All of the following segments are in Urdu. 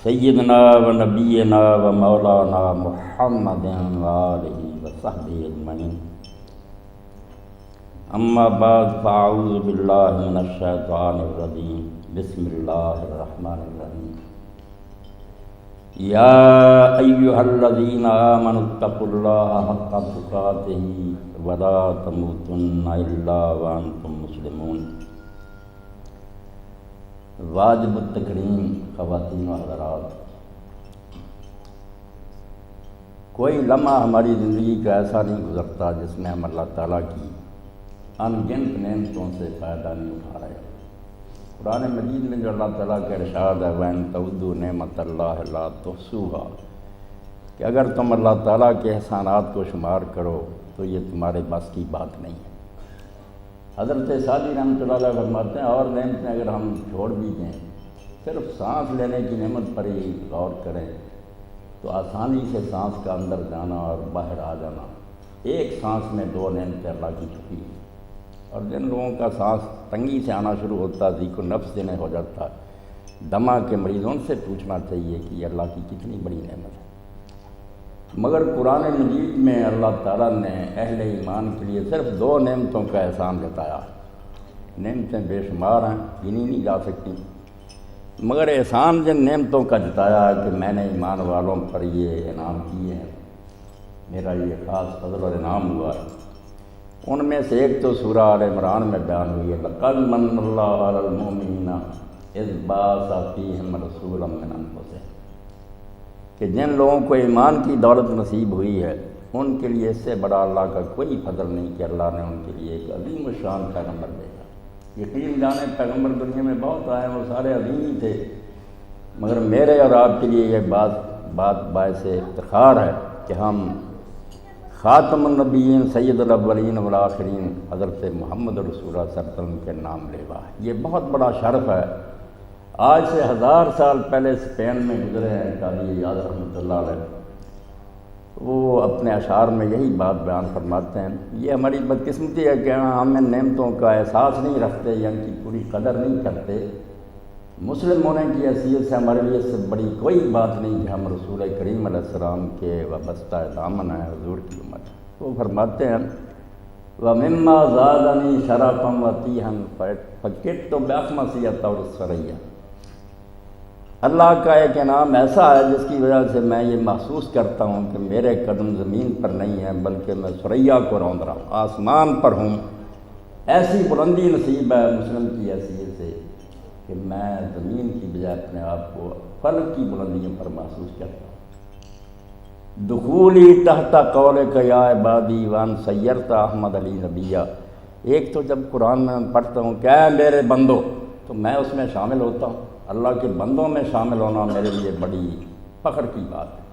سیدنا و نبینا و مولانا محمد و آلہ و صحبہ اجمعین۔ اما بعد فاعوذ باللہ من الشیطان الرجیم، بسم اللہ الرحمن الرحیم۔ یا ایہا الذین آمنوا اتقوا اللہ حق تقاتہ ولا تموتن الا وانتم مسلمون۔ واجب التکریم خواتین و حضرات، کوئی لمحہ ہماری زندگی کا ایسا نہیں گزرتا جس میں ہم اللہ تعالیٰ کی ان گنت نعمتوں سے فائدہ نہیں اٹھا رہے۔ قرآن مجید میں جو اللہ تعالیٰ کا ارشاد ہے وَإِن تَعُدُّوا نِعْمَتَ اللَّهِ لَا تُحْصُوهَا، کہ اگر تم اللہ تعالیٰ کے احسانات کو شمار کرو تو یہ تمہارے بس کی بات نہیں ہے۔ حضرت سعدی رحمۃ اللہ علیہ فرماتے ہیں اور نعمتیں اگر ہم چھوڑ بھی دیں، صرف سانس لینے کی نعمت پر ہی غور کریں تو آسانی سے سانس کا اندر جانا اور باہر آ جانا، ایک سانس میں 2 نعمتیں اللہ کی چھپی ہیں۔ اور جن لوگوں کا سانس تنگی سے آنا شروع ہوتا ہے، ذیق و نفس جنہیں ہو جاتا ہے، دمہ کے مریضوں سے پوچھنا چاہیے کہ یہ اللہ کی کتنی بڑی نعمت ہے۔ مگر قرآن مجید میں اللہ تعالیٰ نے اہل ایمان کے لیے صرف 2 نعمتوں کا احسان جتایا۔ نعمتیں بے شمار ہیں، گنی نہیں جا سکتی، مگر احسان جن نعمتوں کا جتایا ہے کہ میں نے ایمان والوں پر یہ انعام کیے ہیں، میرا یہ خاص فضل اور انعام ہوا ہے، ان میں سے ایک تو سورہ آل عمران میں بیان ہوئی ہے، لَقَدْ مَنَّ اللَّهُ عَلَى الْمُؤْمِنِينَ إِذْ بَعَثَ فِيهِمْ رَسُولًا مِّنْ أَنفُسِهِمْ، کہ جن لوگوں کو ایمان کی دولت نصیب ہوئی ہے ان کے لیے اس سے بڑا اللہ کا کوئی فضل نہیں کہ اللہ نے ان کے لیے ایک عظیم الشان پیغمبر بھیجا۔ یقین جانے پیغمبر دنیا میں بہت آئے، وہ سارے عظیم ہی تھے، مگر میرے اور آپ کے لیے یہ بات باعث افتخار ہے کہ ہم خاتم النبیین سید الاولین والآخرین حضرت محمد رسول اللہ صلی اللہ علیہ وسلم کے نام لیوا ہے۔ یہ بہت بڑا شرف ہے۔ آج سے 1000 سال پہلے اسپین میں گزرے ہیں قاضی اعیاض رحمۃ اللہ علیہ، وہ اپنے اشعار میں یہی بات بیان فرماتے ہیں، یہ ہماری بدقسمتی ہے کہ ہم ان نعمتوں کا احساس نہیں رکھتے یا ان کی پوری قدر نہیں کرتے۔ مسلم ہونے کی حیثیت سے ہمارے لیے اس سے بڑی کوئی بات نہیں کہ ہم رسول کریم علیہ السلام کے وابستہ دامن ہیں، حضور کی امت ہے۔ وہ فرماتے ہیں وَمِمَّا زَادَنِي شَرَفًا وَتِيهًا فَكِدْتُ بِأَخْمَصِيَّةَ وَالسَّرَيَّةِ، اللہ کا ایک انعام ایسا ہے جس کی وجہ سے میں یہ محسوس کرتا ہوں کہ میرے قدم زمین پر نہیں ہیں بلکہ میں ثریا کو روند رہا ہوں، آسمان پر ہوں۔ ایسی بلندی نصیب ہے مسلم کی حیثیت سے کہ میں زمین کی بجائے اپنے آپ کو فلک کی بلندیوں پر محسوس کرتا ہوں۔ دخولی تحت قولک یا عبادی وان سیرت احمد علی نبیہ، ایک تو جب قرآن میں پڑھتا ہوں کہ اے میرے بندو، تو میں اس میں شامل ہوتا ہوں۔ اللہ کے بندوں میں شامل ہونا میرے لیے بڑی فخر کی بات ہے۔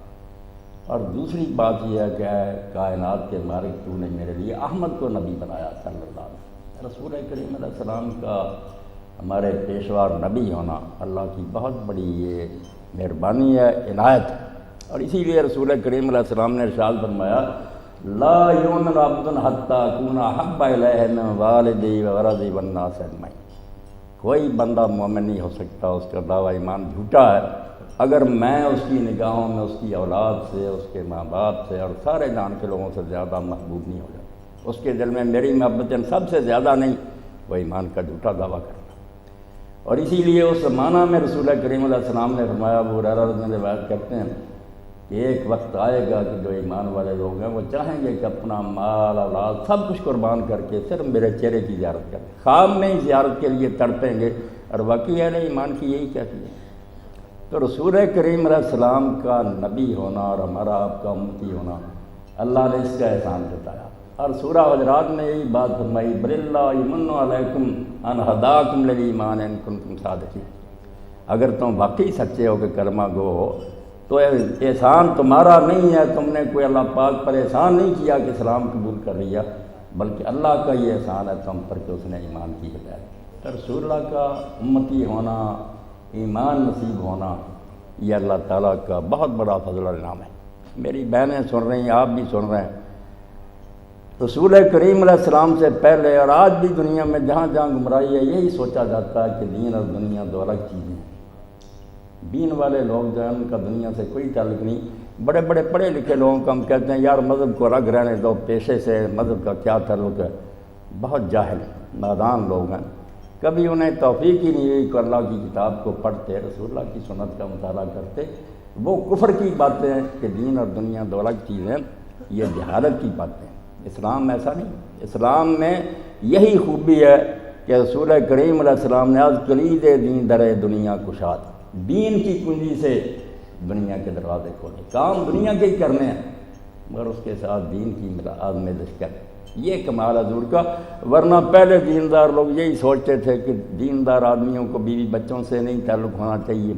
اور دوسری بات یہ ہے کہ اے کائنات کے مالک، تو نے میرے لیے احمد کو نبی بنایا صلی اللہ علیہ وسلم۔ رسول کریم علیہ السلام کا ہمارے پیشوا نبی ہونا اللہ کی بہت بڑی یہ مہربانی ہے، عنایت ہے۔ اور اسی لیے رسول کریم علیہ السلام نے ارشاد فرمایا لا یؤمن عبد حتی اکون احب الیہ من والدی وولدی والناس اجمعین، کوئی بندہ مومن نہیں ہو سکتا، اس کا دعویٰ ایمان جھوٹا ہے اگر میں اس کی نگاہوں میں اس کی اولاد سے، اس کے ماں باپ سے اور سارے جان کے لوگوں سے زیادہ محبوب نہیں ہو جاتا، اس کے دل میں میری محبت سب سے زیادہ نہیں، وہ ایمان کا جھوٹا دعویٰ کرتا۔ اور اسی لیے اس زمانہ میں رسول کریم علیہ السلام نے فرمایا، ابو ہریرہ رضی اللہ عنہ روایت کرتے ہیں کہ ایک وقت آئے گا کہ جو ایمان والے لوگ ہیں وہ چاہیں گے کہ اپنا مال اولاد سب کچھ قربان کر کے صرف میرے چہرے کی زیارت کریں، خواب میں ہی زیارت کے لیے تڑپیں گے، اور واقعی اہل ایمان کی یہی کہتی ہے۔ تو رسول کریم علیہ السلام کا نبی ہونا اور ہمارا آپ کا امتی ہونا، اللہ نے اس کا احسان جتایا۔ اور سورہ حجرات میں یہی بات فرمائی بل اللہ یمن علیکم ان ہداکم للایمان ان کنتم صادقین، اگر تم واقعی سچے ہو کہ کلمہ گو ہو تو احسان تمہارا نہیں ہے، تم نے کوئی اللہ پاک پر احسان نہیں کیا کہ اسلام قبول کر لیا، بلکہ اللہ کا یہ احسان ہے تم پر کہ اس نے ایمان کی ہدایت۔ تو رسول اللہ کا امتی ہونا، ایمان نصیب ہونا، یہ اللہ تعالیٰ کا بہت بڑا فضل و انعام ہے۔ میری بہنیں سن رہی ہیں، آپ بھی سن رہے ہیں، رسول کریم علیہ السلام سے پہلے اور آج بھی دنیا میں جہاں جہاں گمراہی ہے، یہی سوچا جاتا ہے کہ دین اور دنیا دو الگ چیزیں ہیں۔ دین والے لوگ جو ہیں ان کا دنیا سے کوئی تعلق نہیں. بڑے بڑے پڑھے لکھے لوگوں کو ہم کہتے ہیں یار مذہب کو الگ رہنے دو، پیشے سے مذہب کا کیا تعلق ہے. بہت جاہل نادان لوگ ہیں. کبھی انہیں توفیق ہی نہیں ہوئی کہ اللہ کی کتاب کو پڑھتے، رسول اللہ کی سنت کا مطالعہ کرتے. وہ کفر کی باتیں ہیں کہ دین اور دنیا دو الگ چیزیں، یہ جہالت کی باتیں ہیں. اسلام ایسا نہیں. اسلام میں یہی خوبی ہے کہ رسول کریم علیہ السلام نے آج کلید دین در دنیا کشاد، دین کی کنجی سے دنیا کے دروازے کھولے. کام دنیا کے ہی کرنے ہیں مگر اس کے ساتھ دین کی آزمائش کریں. یہ کمال حضور کا. ورنہ پہلے دیندار لوگ یہی سوچتے تھے کہ دیندار آدمیوں کو بیوی بچوں سے نہیں تعلق ہونا چاہیے،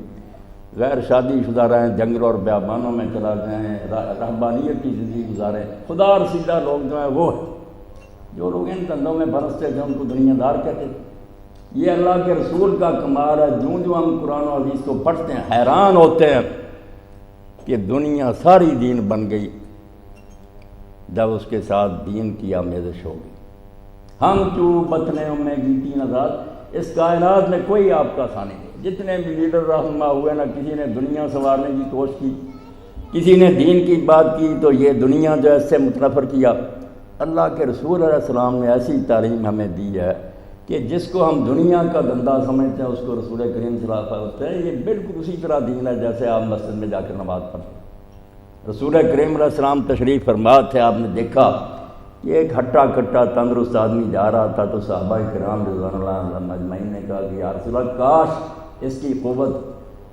غیر شادی شدہ رہیں، جنگلوں اور بیابانوں میں چلا جائیں، رہبانیت کی زندگی گزاریں. خدا رسیدہ لوگ جو ہیں وہ ہیں جو لوگ ان دندوں میں برستے تھے ان کو دنیا دار کہتے تھے. یہ اللہ کے رسول کا کمال ہے. جو ہم قرآن و حدیث کو پڑھتے ہیں حیران ہوتے ہیں کہ دنیا ساری دین بن گئی جب اس کے ساتھ دین کی آمیزش ہوگی. ہم کیوں بتنے میں گیتی نزاد. اس کائنات میں کوئی آپ کا ثانی نہیں. جتنے بھی لیڈر رہنما ہوئے نا، کسی نے دنیا سنوارنے کی کوشش کی، کسی نے دین کی بات کی تو یہ دنیا جو ہے اس سے متنفر کیا. اللہ کے رسول علیہ السلام نے ایسی تعلیم ہمیں دی ہے کہ جس کو ہم دنیا کا دندہ سمجھتے ہیں اس کو رسول کریم صلی اللہ علیہ وسلم ہوتے ہیں. یہ بالکل اسی طرح دین ہے جیسے آپ مسجد میں جا کر نماز پڑھتے ہیں. رسول کریم علیہ السلام تشریف فرما تھے. آپ نے دیکھا کہ ایک ہٹا کٹا تندرست آدمی جا رہا تھا تو صحابہ کرام رضوان اللہ علیہم اجمعین نے کہا کہ یا رسول اللہ کاش اس کی قوت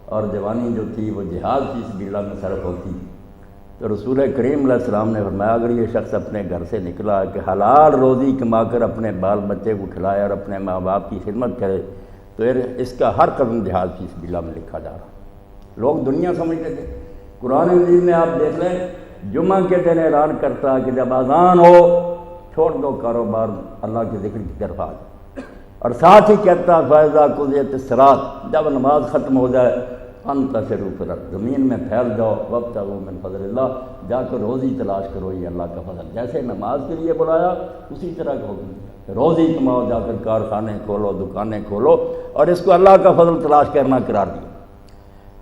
اور جوانی جو تھی وہ جہاد فی سبیل اللہ میں صرف ہوتی. تو رسول کریم علیہ السلام نے فرمایا اگر یہ شخص اپنے گھر سے نکلا کہ حلال روزی کما کر اپنے بال بچے کو کھلائے اور اپنے ماں باپ کی خدمت کرے تو اس کا ہر قدم جہاد فی سبیل اللہ میں لکھا جا رہا. لوگ دنیا سمجھتے تھے. قرآن مجید میں آپ دیکھ لیں جمعہ کے دن اعلان کرتا ہے کہ جب اذان ہو چھوڑ دو کاروبار، اللہ کے ذکر کی طرف آ جاؤ. اور ساتھ ہی کہتا فائزہ قضیت الصلاۃ، جب نماز ختم ہو جائے فانتشروا فی الارض، زمین میں پھیل جاؤ، وابتغوا من فضل اللہ، جا کر روزی تلاش کرو. یہ اللہ کا فضل. جیسے نماز کے لیے بلایا اسی طرح کا حکم دیا، روزی کماؤ، جا کر کارخانے کھولو، دکانیں کھولو، اور اس کو اللہ کا فضل تلاش کرنا قرار دیا.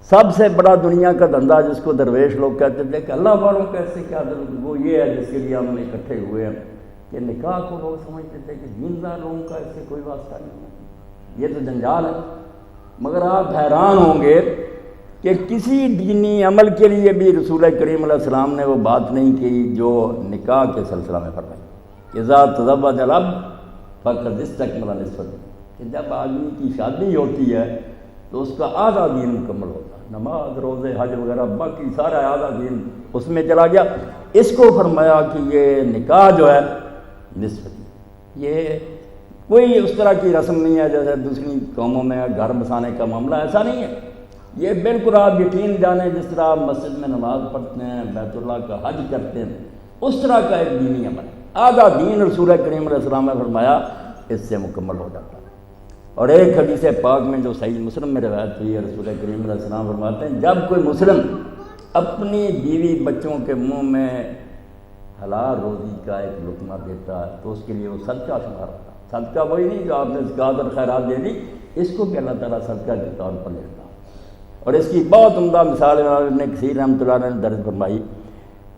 سب سے بڑا دنیا کا دھندا جس کو درویش لوگ کہتے تھے کہ اللہ والوں کا ایسے کیا دل، وہ یہ ہے جس کے لیے ہم اکٹھے ہوئے ہیں کہ نکاح کو لوگ سمجھتے تھے کہ دیندار لوگوں کا اس سے کوئی واسطہ نہیں ہے، یہ تو جنجال ہے. مگر آپ حیران ہوں گے کہ کسی دینی عمل کے لیے بھی رسول کریم علیہ السلام نے وہ بات نہیں کی جو نکاح کے سلسلہ میں فرمائی. اذا تزوج العبد فقد استکمل نصف الدین، کہ جب آدمی کی شادی ہوتی ہے تو اس کا آدھا دین مکمل ہوتا ہے. نماز، روزے، حج وغیرہ باقی سارا آدھا دین اس میں چلا گیا. اس کو فرمایا کہ یہ نکاح جو ہے نصف دین. یہ کوئی اس طرح کی رسم نہیں ہے جیسے دوسری قوموں میں گھر بسانے کا معاملہ، ایسا نہیں ہے. یہ بالکل آپ یقین جانیں جس طرح آپ مسجد میں نماز پڑھتے ہیں، بیت اللہ کا حج کرتے ہیں، اس طرح کا ایک دینی عمل. آدھا دین رسول کریم علیہ السلام نے فرمایا اس سے مکمل ہو جاتا ہے. اور ایک حدیث پاک میں جو صحیح مسلم میں روایت ہوئی ہے، رسول کریم علیہ السلام فرماتے ہیں جب کوئی مسلم اپنی بیوی بچوں کے منہ میں حلال روزی کا ایک لقمہ دیتا ہے تو اس کے لیے وہ صدقہ شمار ہوتا ہے. صدقہ وہی نہیں جو آپ نے زکوٰۃ اور خیرات دے دی، اس کو بھی اللہ تعالیٰ صدقہ کے طور پر لیتا. اور اس کی بہت عمدہ مثال ابن کثیر رحمۃ اللہ علیہ نے درج فرمائی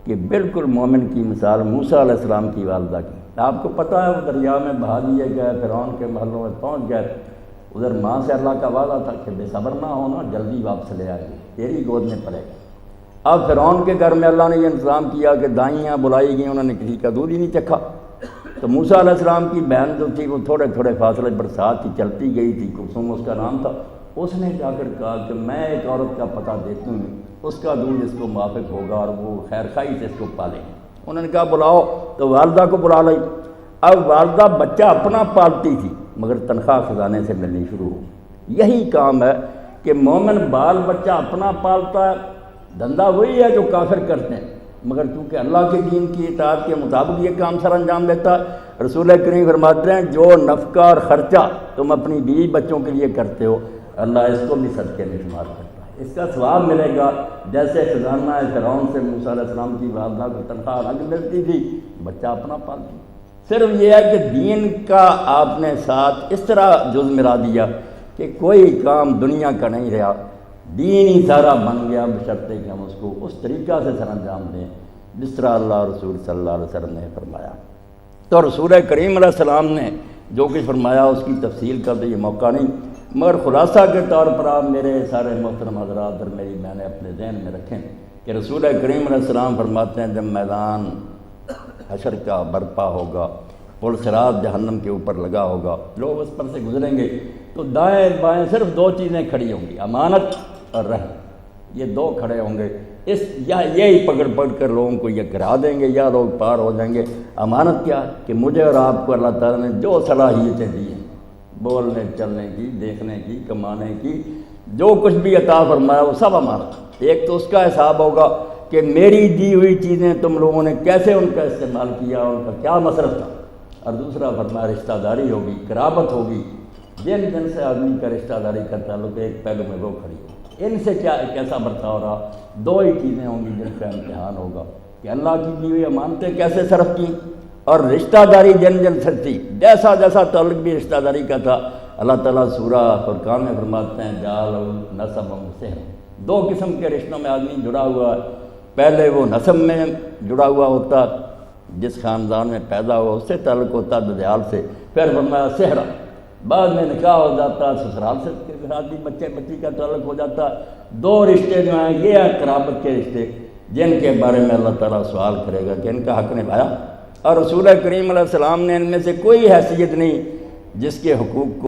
کہ بالکل مومن کی مثال موسیٰ علیہ السلام کی والدہ کی. آپ کو پتہ ہے وہ دریا میں بہا دیے گئے، فرعون کے محلوں میں پہنچ گئے. ادھر ماں سے اللہ کا وعدہ تھا کہ بے صبر نہ ہونا، جلدی واپس لے آئے گی، تیری گود میں پڑے گا. اب فرعون کے گھر میں اللہ نے یہ انتظام کیا کہ دائیاں بلائی گئیں، انہوں نے کسی کا دودھ ہی نہیں چکھا. تو موسیٰ علیہ السلام کی بہن جو تھی وہ تھوڑے تھوڑے فاصلے پر ساتھ ہی چلتی گئی تھی، کلثوم اس کا نام تھا. اس نے جا کر کہا کہ میں ایک عورت کا پتہ دیتی ہوں، اس کا دودھ اس کو موافق ہوگا اور وہ خیر خواہی سے اس کو پالے گی. انہوں نے کہا بلاؤ، تو والدہ کو بلا لائی. اب والدہ بچہ اپنا پالتی تھی مگر تنخواہ خزانے سے ملنی شروع ہو. یہی کام ہے کہ مومن بال بچہ اپنا پالتا ہے، دھندا وہی ہے جو کافر کرتے ہیں، مگر چونکہ اللہ کے دین کی اطاعت کے مطابق یہ کام سر انجام دیتا ہے. رسول کریم فرماتے ہیں جو نفقہ اور خرچہ تم اپنی بیوی بچوں کے لیے کرتے ہو اللہ اس کو بھی صدقے میں شمار کرتا ہے. اس کا ثواب ملے گا جیسے خزانہ فرعون سے موسیٰ علیہ السلام کی والدہ کو تنخواہ الگ ملتی تھی، بچہ اپنا پالتی. صرف یہ ہے کہ دین کا آپ نے ساتھ اس طرح جز ملا دیا کہ کوئی کام دنیا کا نہیں رہا. دین ہی سارا بن گیا بشرطے کہ ہم اس کو اس طریقہ سے سر انجام دیں جس طرح اللہ رسول صلی اللہ علیہ وسلم نے فرمایا۔ تو رسول کریم علیہ السلام نے جو کچھ فرمایا اس کی تفصیل کا تو یہ موقع نہیں، مگر خلاصہ کے طور پر آپ میرے سارے محترم حضرات اور میری بہنیں اپنے ذہن میں رکھیں کہ رسول کریم علیہ السلام فرماتے ہیں جب میدان حشر کا برپا ہوگا، پل صراط جہنم کے اوپر لگا ہوگا، لوگ اس پر سے گزریں گے تو دائیں بائیں صرف دو چیزیں کھڑی ہوں گی، امانت اور رحم، یہ دو کھڑے ہوں گے۔ یا یہی پکڑ کر لوگوں کو یہ کرا دیں گے یا لوگ پار ہو جائیں گے۔ امانت کیا کہ مجھے اور آپ کو اللہ تعالیٰ نے جو صلاحیتیں دی ہیں، بولنے چلنے کی، دیکھنے کی، کمانے کی، جو کچھ بھی عطا فرمایا وہ سب امانت۔ ایک تو اس کا حساب ہوگا کہ میری دی ہوئی چیزیں تم لوگوں نے کیسے ان کا استعمال کیا، ان کا کیا مصرف تھا، اور دوسرا فرمایا رشتہ داری ہوگی، قرابت ہوگی، جن جن سے آدمی کا رشتہ داری کا تعلق ایک پہلو میں وہ کھڑی ہو، ان سے کیسا برتاؤ رہا۔ دو ہی چیزیں ہوں گی جن کا امتحان ہوگا کہ اللہ کی دی ہوئی امانتیں کیسے صرف کی، اور رشتہ داری جن جن سے تھی، جیسا جیسا تعلق بھی رشتہ داری کا تھا۔ اللہ تعالیٰ سورہ فرقان میں فرماتے ہیں جعل نسب سحر، دو قسم کے رشتوں میں آدمی جڑا ہوا ہے۔ پہلے وہ نسب میں جڑا ہوا ہوتا، جس خاندان میں پیدا ہوا اس سے تعلق ہوتا دجال سے، پھر فرمایا سحرا، بعد میں نکاح ہو جاتا، سسرال سے بھی بچے بچی کا تعلق ہو جاتا۔ دو رشتے جو ہیں یہ ہیں قرابت کے رشتے، جن کے بارے میں اللہ تعالیٰ سوال کرے گا کہ ان کا حق نبھایا، اور رسول کریم علیہ السلام نے ان میں سے کوئی حیثیت نہیں جس کے حقوق کو